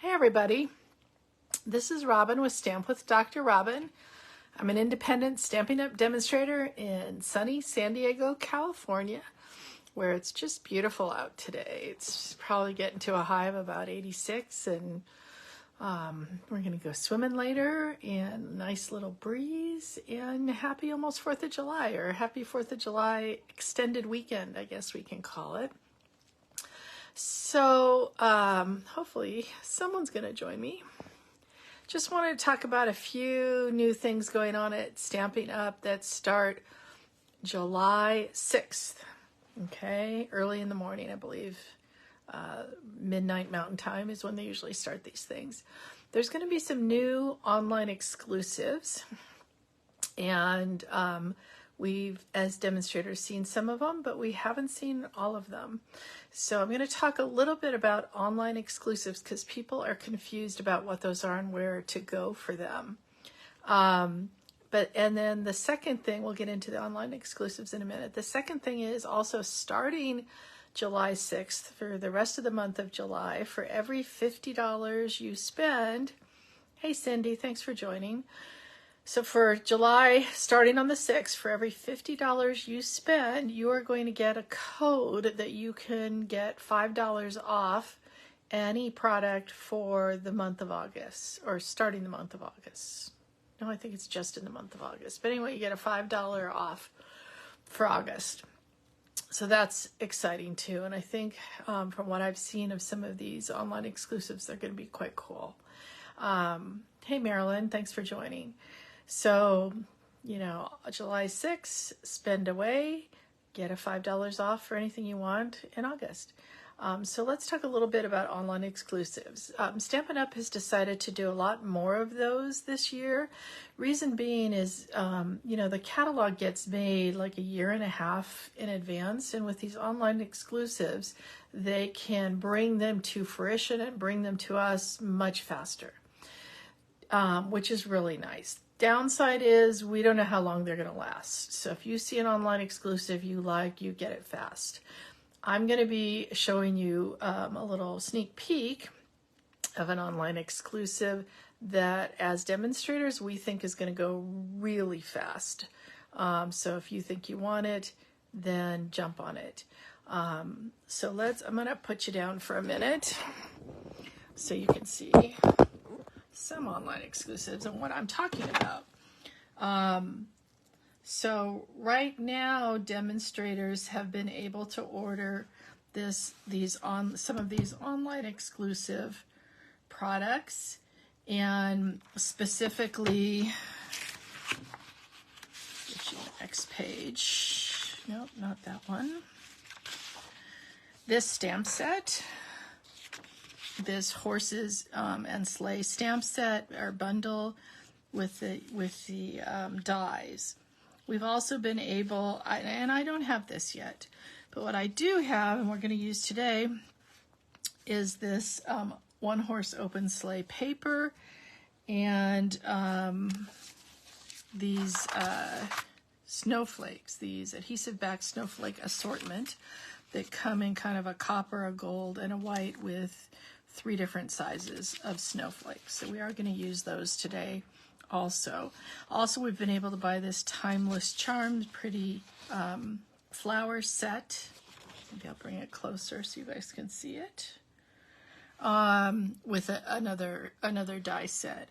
Hey everybody, this is Robin with Stamp with Dr. Robin. I'm an independent Stampin' Up! Demonstrator in sunny San Diego, California, where it's just beautiful out today. It's probably getting to a high of about 86, and we're going to go swimming later, and nice little breeze, and happy almost 4th of July, or happy 4th of July extended weekend, I guess we can call it. So hopefully someone's going to join me. Just wanted to talk about a few new things going on at Stampin' Up! That start July 6th. Okay, early in the morning, I believe. Midnight Mountain Time is when they usually start these things. There's going to be some new online exclusives, and we've, as demonstrators, seen some of them, but we haven't seen all of them. So I'm going to talk a little bit about online exclusives because people are confused about what those are and where to go for them. And then the second thing, we'll get into the online exclusives in a minute. The second thing is also starting July 6th for the rest of the month of July, for every $50 you spend. Hey Cindy, thanks for joining. So for July, starting on the 6th, for every $50 you spend, you are going to get a code that you can get $5 off any product for the month of August, or starting the month of August. No, I think it's just in the month of August. But anyway, you get a $5 off for August. So that's exciting too. And I think from what I've seen of some of these online exclusives, they're going to be quite cool. Hey Marilyn, thanks for joining. So, July 6th, spend away, get a $5 off for anything you want in August. So let's talk a little bit about online exclusives. Stampin' Up! Has decided to do a lot more of those this year. Reason being is, the catalog gets made like a year and a half in advance, and with these online exclusives, they can bring them to fruition and bring them to us much faster, which is really nice. Downside is we don't know how long they're going to last. So if you see an online exclusive you like, you get it fast. I'm going to be showing you a little sneak peek of an online exclusive that, as demonstrators, we think is going to go really fast. So if you think you want it, then jump on it. I'm going to put you down for a minute so you can see some online exclusives and what I'm talking about. So right now, demonstrators have been able to order some of these online exclusive products, and specifically, get you the next page. Nope, not that one. This stamp set. This horses and sleigh stamp set, or bundle with the dies. We've also been able, and I don't have this yet, but what I do have, and we're going to use today, is this one horse open sleigh paper, and these snowflakes, these adhesive back snowflake assortment that come in kind of a copper, a gold, and a white with 3 different sizes of snowflakes. So we are going to use those today also. Also, we've been able to buy this Timeless Charms pretty flower set. Maybe I'll bring it closer so you guys can see it. With another die set.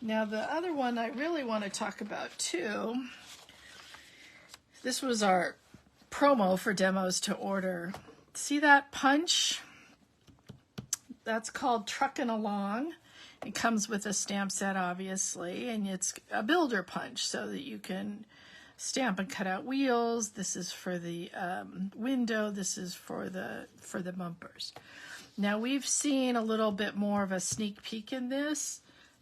Now the other one I really want to talk about too, this was our promo for demos to order. See that punch? That's called Truckin' Along. It comes with a stamp set, obviously, and it's a builder punch so that you can stamp and cut out wheels. This is for the window. This is for the bumpers. Now we've seen a little bit more of a sneak peek in this,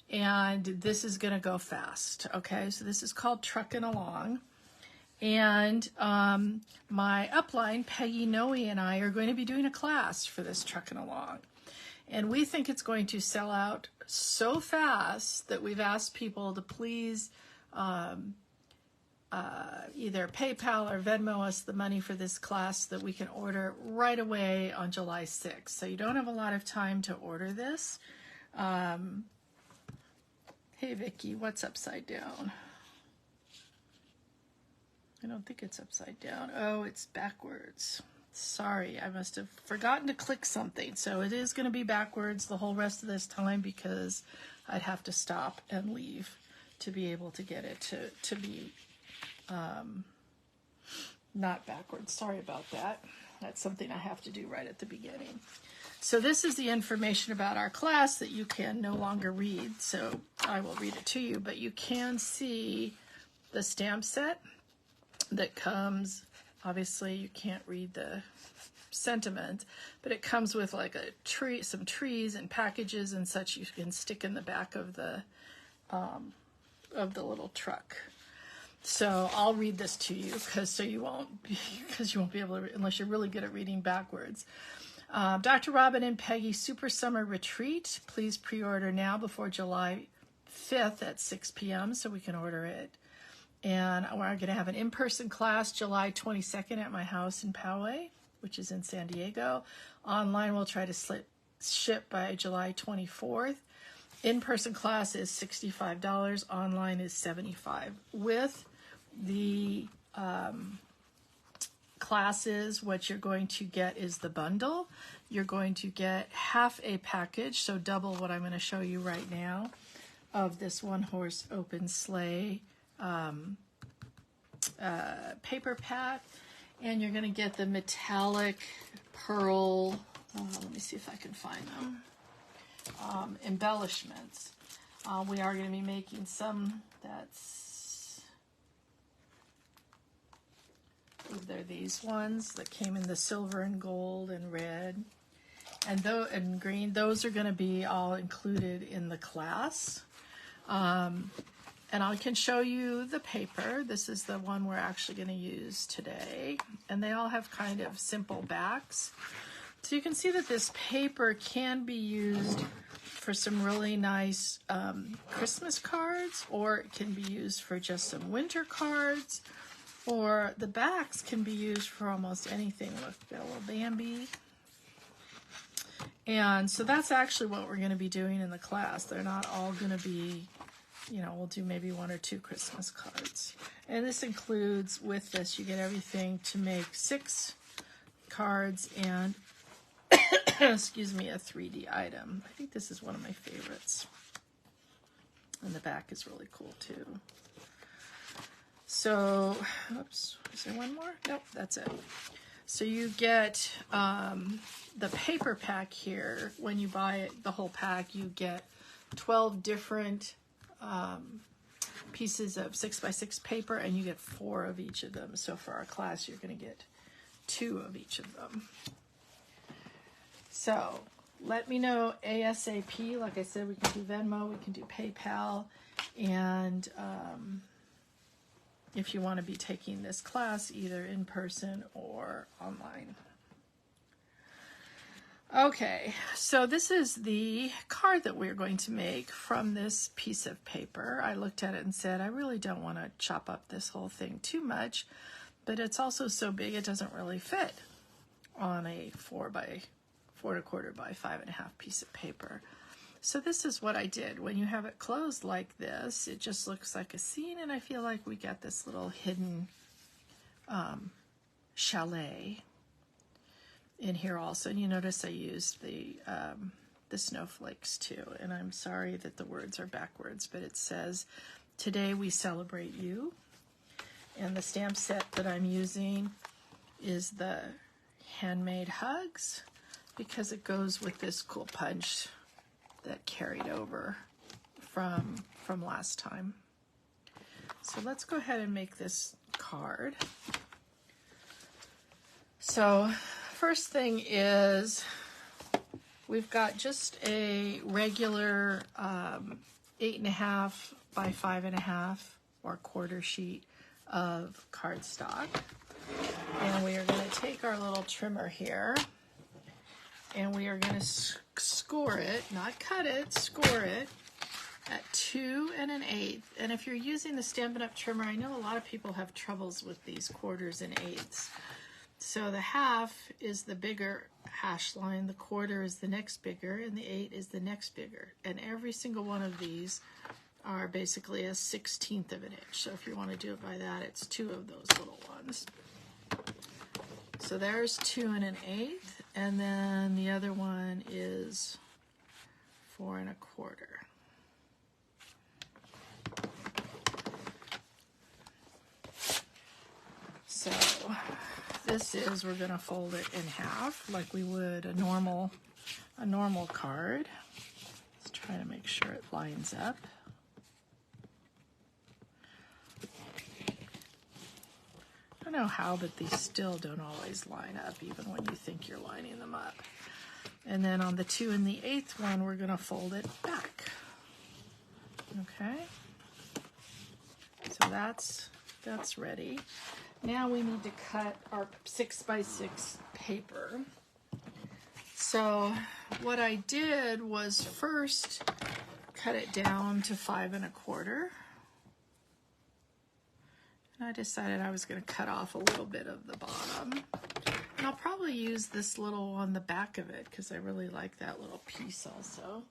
and this is going to go fast. Okay, so this is called Truckin' Along. And my upline, Peggy Noe, and I are going to be doing a class for this Truckin' Along. And we think it's going to sell out so fast that we've asked people to please either PayPal or Venmo us the money for this class that we can order right away on July 6th. So you don't have a lot of time to order this. Hey Vicky, what's upside down? I don't think it's upside down. Oh, it's backwards. Sorry, I must have forgotten to click something. So it is going to be backwards the whole rest of this time because I'd have to stop and leave to be able to get it to be not backwards. Sorry about that. That's something I have to do right at the beginning. So this is the information about our class that you can no longer read. So I will read it to you, but you can see the stamp set that comes. Obviously you can't read the sentiment, but it comes with like a tree, some trees and packages and such you can stick in the back of the little truck. So I'll read this to you because you won't be able to, unless you're really good at reading backwards. Dr. Robin and Peggy Super Summer Retreat. Please pre-order now before July 5th at 6 p.m. so we can order it. And we're going to have an in-person class July 22nd at my house in Poway, which is in San Diego. Online, we'll try to ship by July 24th. In-person class is $65. Online is $75. With the classes, what you're going to get is the bundle. You're going to get half a package, so double what I'm going to show you right now, of this one-horse open sleigh paper pack, and you're going to get the metallic pearl, let me see if I can find them, embellishments. We are going to be making some they're these ones that came in the silver and gold and red and green. Those are going to be all included in the class. And I can show you the paper. This is the one we're actually going to use today. And they all have kind of simple backs. So you can see that this paper can be used for some really nice Christmas cards, or it can be used for just some winter cards, or the backs can be used for almost anything. Look, got a little Bambi. And so that's actually what we're going to be doing in the class. They're not all going to be, we'll do maybe 1 or 2 Christmas cards. And this includes, with this, you get everything to make 6 cards and, excuse me, a 3D item. I think this is one of my favorites. And the back is really cool too. So, oops, is there one more? Nope, that's it. So you get the paper pack here. When you buy it, the whole pack, you get 12 different pieces of 6x6 paper, and you get 4 of each of them. So for our class, you're going to get 2 of each of them. So let me know ASAP. Like I said, we can do Venmo, we can do PayPal, and if you want to be taking this class either in person or online. Okay, so this is the card that we're going to make from this piece of paper. I looked at it and said, I really don't want to chop up this whole thing too much, but it's also so big it doesn't really fit on a 4 1/4 by 5.5 piece of paper. So this is what I did. When you have it closed like this, it just looks like a scene, and I feel like we got this little hidden chalet in here also. And you notice I used the snowflakes too, and I'm sorry that the words are backwards, but it says, "Today we celebrate you." And the stamp set that I'm using is the Handmade Hugs, because it goes with this cool punch that carried over from last time. So let's go ahead and make this card. So first thing is, we've got just a regular 8.5 by 5.5 or quarter sheet of cardstock. And we are going to take our little trimmer here, and we are going to score it, not cut it, score it at 2 1/8. And if you're using the Stampin' Up! Trimmer, I know a lot of people have troubles with these quarters and eighths. So the half is the bigger hash line, the quarter is the next bigger, and the 8 is the next bigger. And every single one of these are basically a 1/16 of an inch. So if you want to do it by that, it's 2 of those little ones. So there's 2 1/8, and then the other one is 4 1/4. So this is, we're going to fold it in half like we would a normal card. Let's try to make sure it lines up. I don't know how, but these still don't always line up even when you think you're lining them up. And then on the 2 1/8 one, we're going to fold it back. Okay, so that's ready. Now we need to cut our 6x6 paper. So what I did was first cut it down to 5 1/4. And I decided I was going to cut off a little bit of the bottom. And I'll probably use this little on the back of it because I really like that little piece also.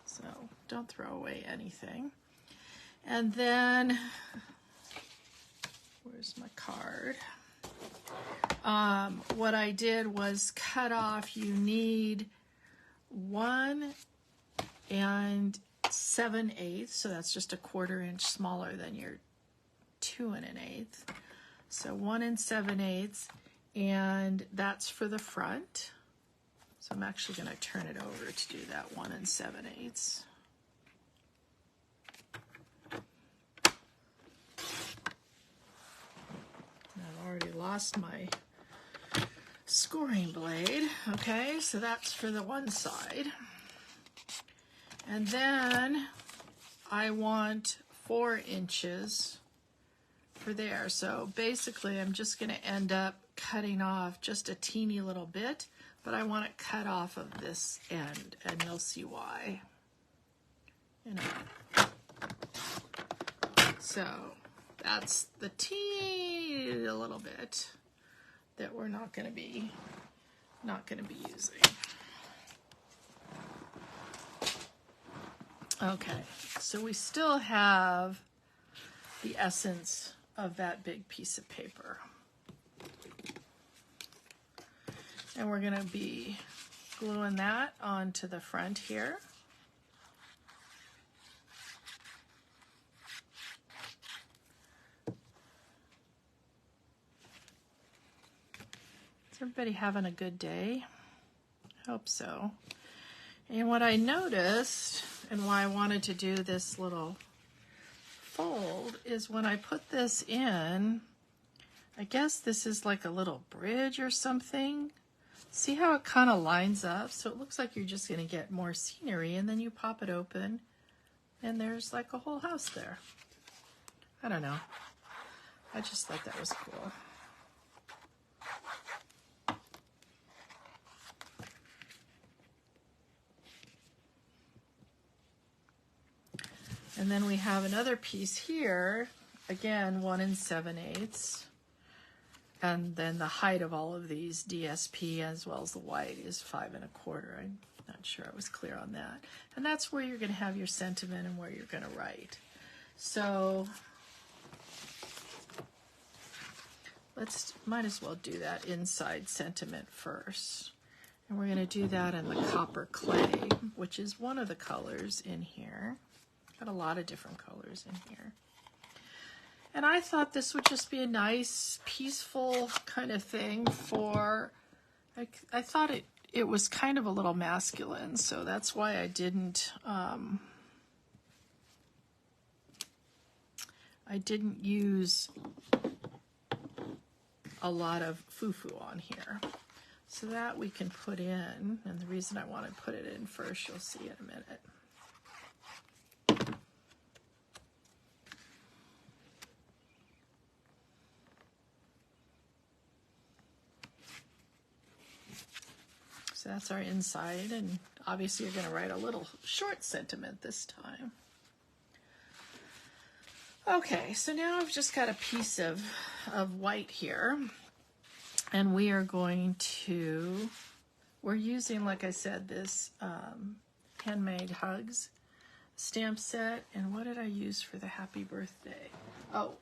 So don't throw away anything. And then, where's my card? What I did was cut off, you need 1 7/8, so that's just a 1/4 inch smaller than your 2 1/8. So 1 7/8, and that's for the front. So I'm actually going to turn it over to do that 1 7/8. I've already lost my scoring blade. Okay, so that's for the one side. And then I want 4 inches for there. So basically I'm just going to end up cutting off just a teeny little bit, but I want it cut off of this end, and you'll see why. So that's the teeny little bit that we're not going to be using. Okay, so we still have the essence of that big piece of paper. And we're going to be gluing that onto the front here. Is everybody having a good day? I hope so. And what I noticed, and why I wanted to do this little fold, is when I put this in, I guess this is like a little bridge or something. See how it kind of lines up? So it looks like you're just going to get more scenery, and then you pop it open, and there's like a whole house there. I don't know. I just thought that was cool. And then we have another piece here, again, 1 7/8. And then the height of all of these DSP as well as the white is 5 1/4. I'm not sure I was clear on that. And that's where you're going to have your sentiment and where you're going to write. So might as well do that inside sentiment first. And we're going to do that in the copper clay, which is one of the colors in here. Got a lot of different colors in here. And I thought this would just be a nice, peaceful kind of thing for, I thought it was kind of a little masculine, so that's why I didn't use a lot of foo-foo on here. So that we can put in, and the reason I want to put it in first, you'll see in a minute. So that's our inside, and obviously you're going to write a little short sentiment this time. Okay, so now I've just got a piece of white here, And we are going to, we're using, like I said, this Handmade Hugs stamp set. And what did I use for the happy birthday? Oh,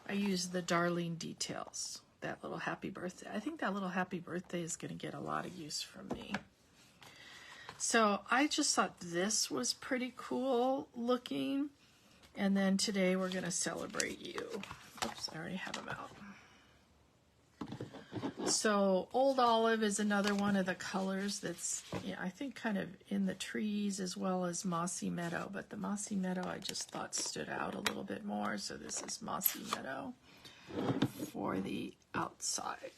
I used the Darling Details, that little happy birthday. I think that little happy birthday is going to get a lot of use from me. So I just thought this was pretty cool looking. And then today we're going to celebrate you. Oops, I already have them out. So Old Olive is another one of the colors that's, yeah, I think kind of in the trees, as well as Mossy Meadow. But the Mossy Meadow I just thought stood out a little bit more. So this is Mossy Meadow for the outside.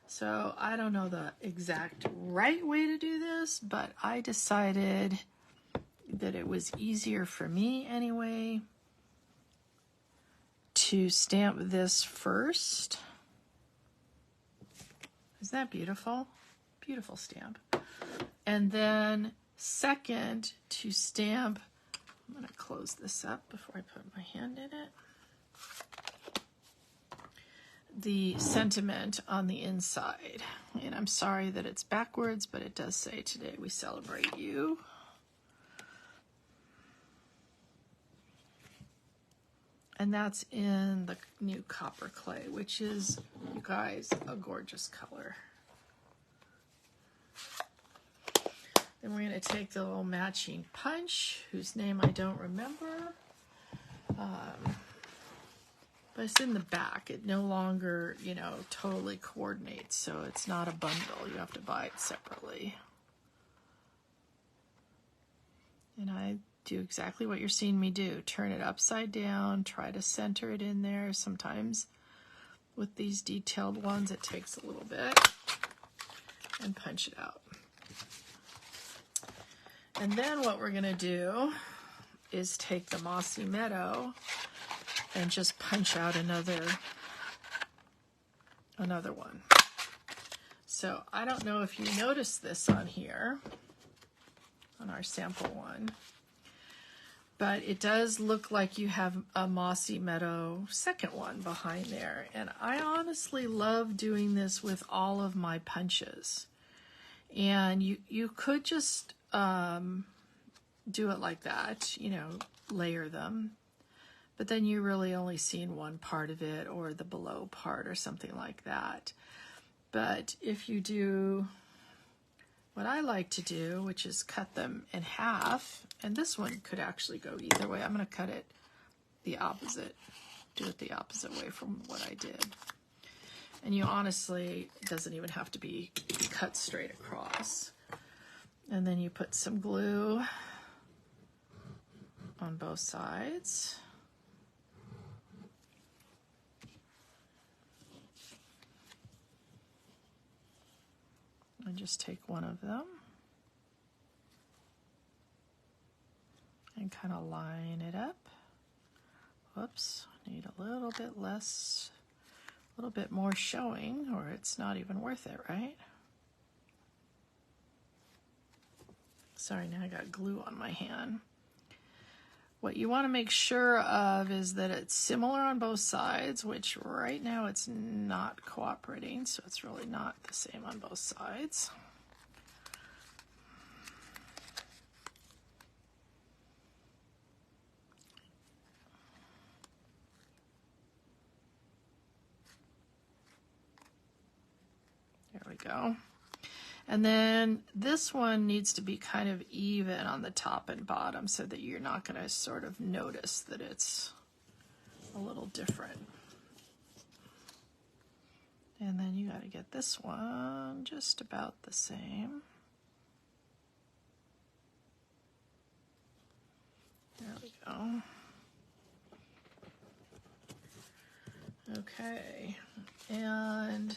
So I don't know the exact right way to do this, but I decided that it was easier for me anyway to stamp this first. Isn't that beautiful? Beautiful stamp. And then second, to stamp, I'm going to close this up before I put my hand in it, the sentiment on the inside. And I'm sorry that it's backwards, but it does say, today we celebrate you. And that's in the new copper clay, which is, you guys, a gorgeous color. Then we're going to take the little matching punch, whose name I don't remember. But it's in the back. It no longer, you know, totally coordinates, so it's not a bundle. You have to buy it separately. And I do exactly what you're seeing me do. Turn it upside down, try to center it in there. Sometimes with these detailed ones, it takes a little bit, and punch it out. And then what we're gonna do is take the Mossy Meadow and just punch out another one. So I don't know if you noticed this on here, on our sample one, but it does look like you have a Mossy Meadow second one behind there. And I honestly love doing this with all of my punches. And you could just do it like that, you know, layer them. But then you're really only seeing one part of it, or the below part or something like that. But if you do what I like to do, which is cut them in half, and this one could actually go either way. I'm going to cut it the opposite, do it the opposite way from what I did. And you honestly, it doesn't even have to be cut straight across. And then you put some glue on both sides. And just take one of them and kind of line it up. Whoops, need a little bit less, a little bit more showing, or it's not even worth it, right? Sorry, now I got glue on my hand. What you want to make sure of is that it's similar on both sides, which right now it's not cooperating, so it's really not the same on both sides. There we go. And then this one needs to be kind of even on the top and bottom so that you're not going to sort of notice that it's a little different. And then you got to get this one just about the same. There we go. Okay, and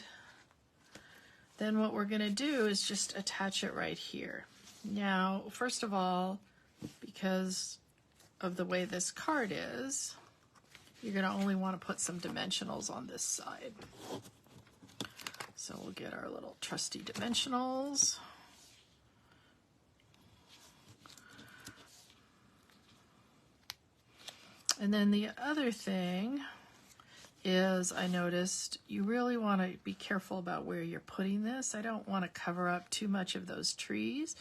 then what we're going to do is just attach it right here. Now, first of all, because of the way this card is, you're going to only want to put some dimensionals on this side. So we'll get our little trusty dimensionals. And then the other thing is I noticed you really want to be careful about where you're putting this. I don't want to cover up too much of those trees,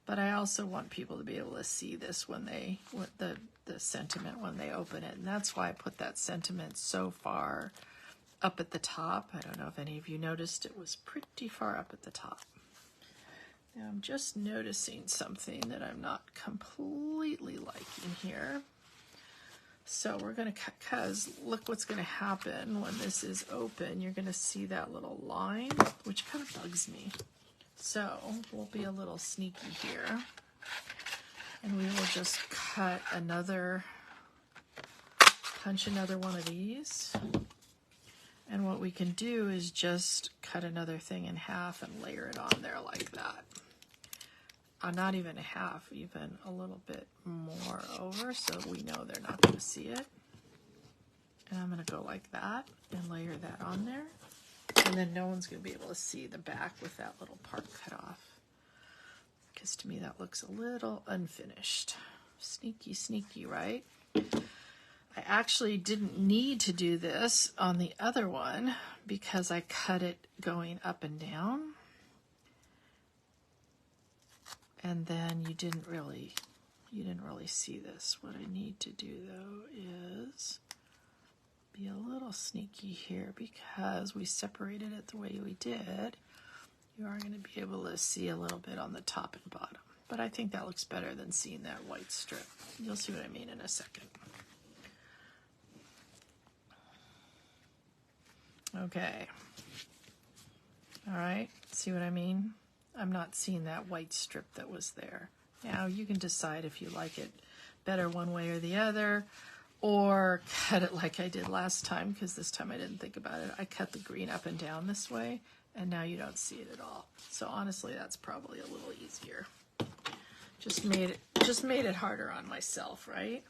but I also want people to be able to see this when they, the sentiment when they open it. And that's why I put that sentiment so far up at the top. I don't know if any of you noticed it was pretty far up at the top. Now I'm just noticing something that I'm not completely liking here. So we're going to cut, because look what's going to happen when this is open. You're going to see that little line, which kind of bugs me. So we'll be a little sneaky here. And we will just cut another, punch another one of these. And what we can do is just cut another thing in half and layer it on there like that. Not even a half, even a little bit more over, so we know they're not going to see it. And I'm going to go like that and layer that on there. And then no one's going to be able to see the back with that little part cut off. Because to me that looks a little unfinished. Sneaky, sneaky, right? I actually didn't need to do this on the other one because I cut it going up and down. And then you didn't really see this. What I need to do though is be a little sneaky here, because we separated it the way we did. You are going to be able to see a little bit on the top and bottom. But I think that looks better than seeing that white strip. You'll see what I mean in a second. Okay. All right, see what I mean? I'm not seeing that white strip that was there. Now you can decide if you like it better one way or the other, or cut it like I did last time, because this time I didn't think about it. I cut the green up and down this way, and now you don't see it at all. So honestly, that's probably a little easier. Just made it harder on myself, right?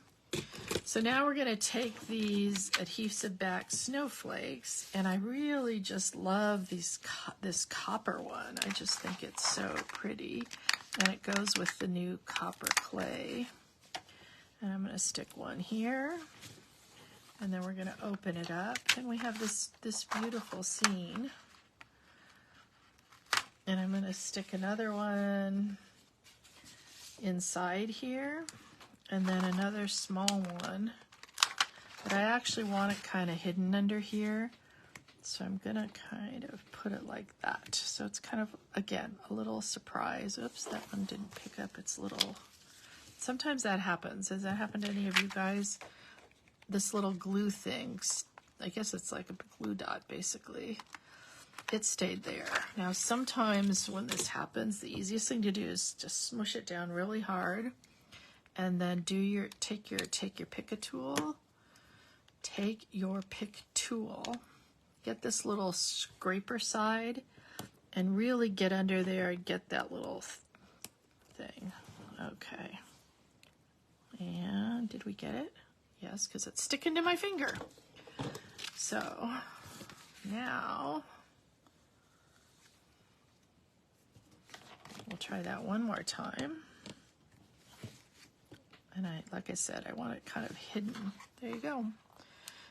So now we're going to take these adhesive back snowflakes, and I really just love this copper one. I just think it's so pretty, and it goes with the new copper clay. And I'm going to stick one here, and then we're going to open it up, and we have this beautiful scene. And I'm going to stick another one inside here, and then another small one, but I actually want it kind of hidden under here, so I'm gonna kind of put it like that. So it's kind of, again, a little surprise. Oops, that one didn't pick up its little, sometimes that happens. Has that happened to any of you guys? This little glue thing, I guess it's like a glue dot basically. It stayed there. Now sometimes when this happens, the easiest thing to do is just smush it down really hard, and then take your pick tool. Take your pick tool. Get this little scraper side and really get under there and get that little thing. Okay. And did we get it? Yes, because it's sticking to my finger. So now we'll try that one more time. And like I said, I want it kind of hidden. There you go.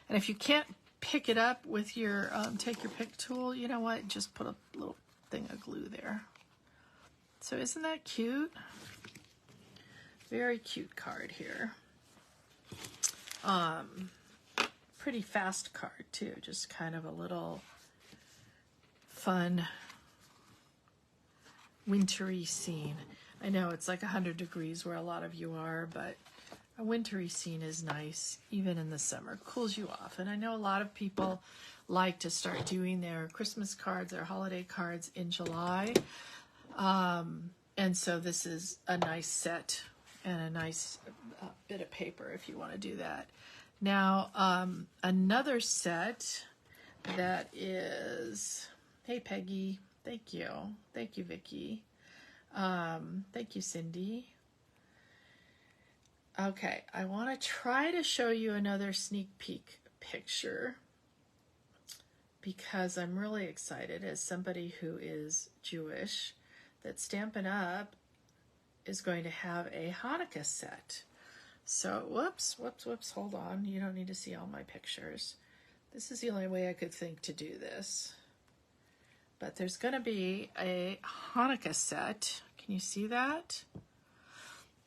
And if you can't pick it up with your, take your pick tool, you know what? Just put a little thing of glue there. So isn't that cute? Very cute card here. Pretty fast card too. Just kind of a little fun wintry scene. I know it's like 100 degrees where a lot of you are, but a wintry scene is nice, even in the summer. Cools you off. And I know a lot of people like to start doing their Christmas cards, their holiday cards in July. And so this is a nice set and a nice bit of paper if you want to do that. Now, another set that is, hey Peggy, thank you. Thank you, Vicki. Thank you, Cindy. Okay, I want to try to show you another sneak peek picture because I'm really excited as somebody who is Jewish that Stampin' Up! Is going to have a Hanukkah set. So, whoops, hold on. You don't need to see all my pictures. This is the only way I could think to do this. But there's going to be a Hanukkah set. Can you see that?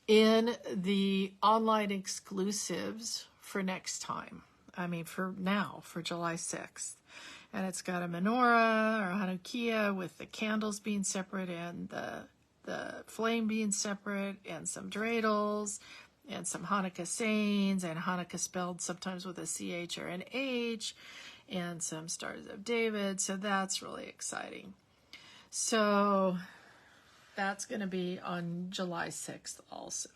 In the online exclusives for next time. I mean, for now, for July 6th. And it's got a menorah or Hanukkah with the candles being separate and the flame being separate and some dreidels and some Hanukkah sayings and Hanukkah spelled sometimes with a CH or an H and some Stars of David. So that's really exciting. So that's going to be on July 6th also.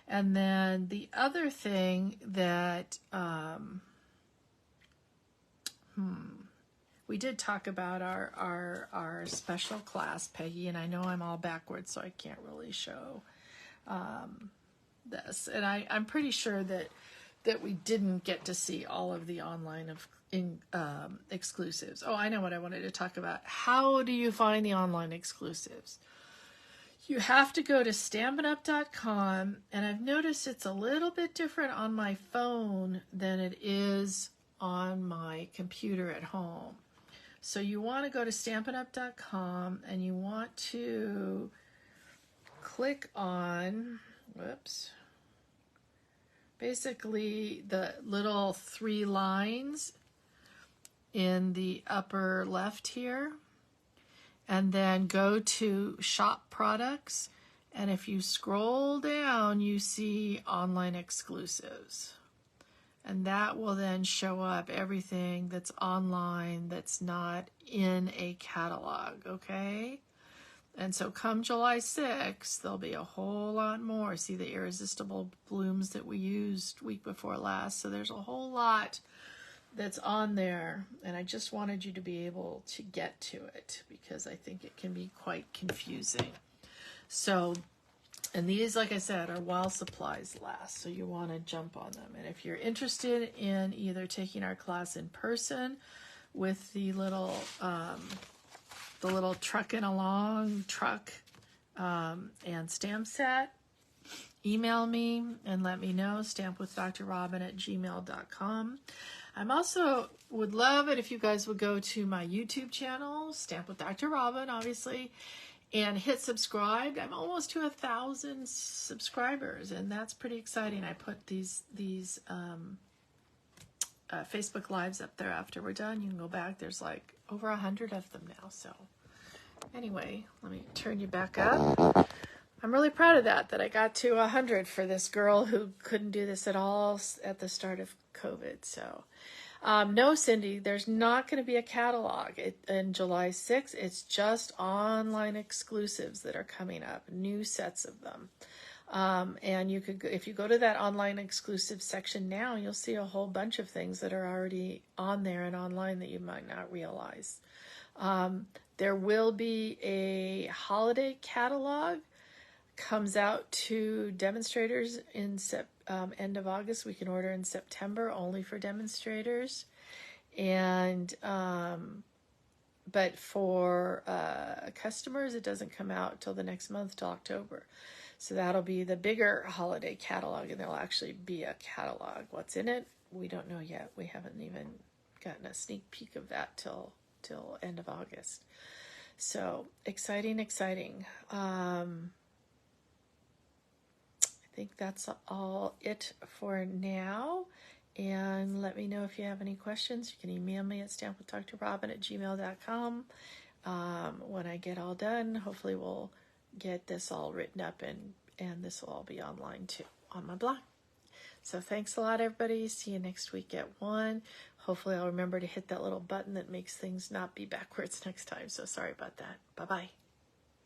And then the other thing that we did talk about our special class, Peggy, and I know I'm all backwards, so I can't really show this. And I'm pretty sure that we didn't get to see all of the online exclusives. Oh, I know what I wanted to talk about. How do you find the online exclusives? You have to go to stampin'up.com, and I've noticed it's a little bit different on my phone than it is on my computer at home. So you want to go to stampin'up.com and you want to click on, basically the little 3 lines in the upper left here, and then go to shop products. And if you scroll down, you see online exclusives. And that will then show up everything that's online that's not in a catalog, okay? And so come July 6th, there'll be a whole lot more. See the irresistible blooms that we used week before last. So there's a whole lot that's on there. And I just wanted you to be able to get to it because I think it can be quite confusing. So, and these, like I said, are while supplies last, so you want to jump on them. And if you're interested in either taking our class in person with the little truckin' along truck and stamp set, email me and let me know, stampwithdrrobin@gmail.com. I'm also would love it if you guys would go to my YouTube channel, Stamp with Dr. Robin, obviously, and hit subscribe. I'm almost to 1,000 subscribers, and that's pretty exciting. I put these Facebook Lives up there after we're done. You can go back. There's like over 100 of them now. So anyway, let me turn you back up. I'm really proud of that I got to 100 for this girl who couldn't do this at all at the start of COVID. So no, Cindy, there's not going to be a catalog in July 6th. It's just online exclusives that are coming up, new sets of them. And you could, if you go to that online exclusive section now, you'll see a whole bunch of things that are already on there and online that you might not realize. There will be a holiday catalog, comes out to demonstrators in end of August. We can order in September only for demonstrators. And but for customers, it doesn't come out till the next month, till October. So that'll be the bigger holiday catalog, and there'll actually be a catalog. What's in it, we don't know yet. We haven't even gotten a sneak peek of that till end of August. So exciting. I think that's all it for now. And let me know if you have any questions. You can email me at stampwithdrrobin@gmail.com. When I get all done, hopefully we'll get this all written up, and this will all be online too on my blog. So thanks a lot, everybody. See you next week at 1. Hopefully I'll remember to hit that little button that makes things not be backwards next time. So sorry about that. Bye-bye.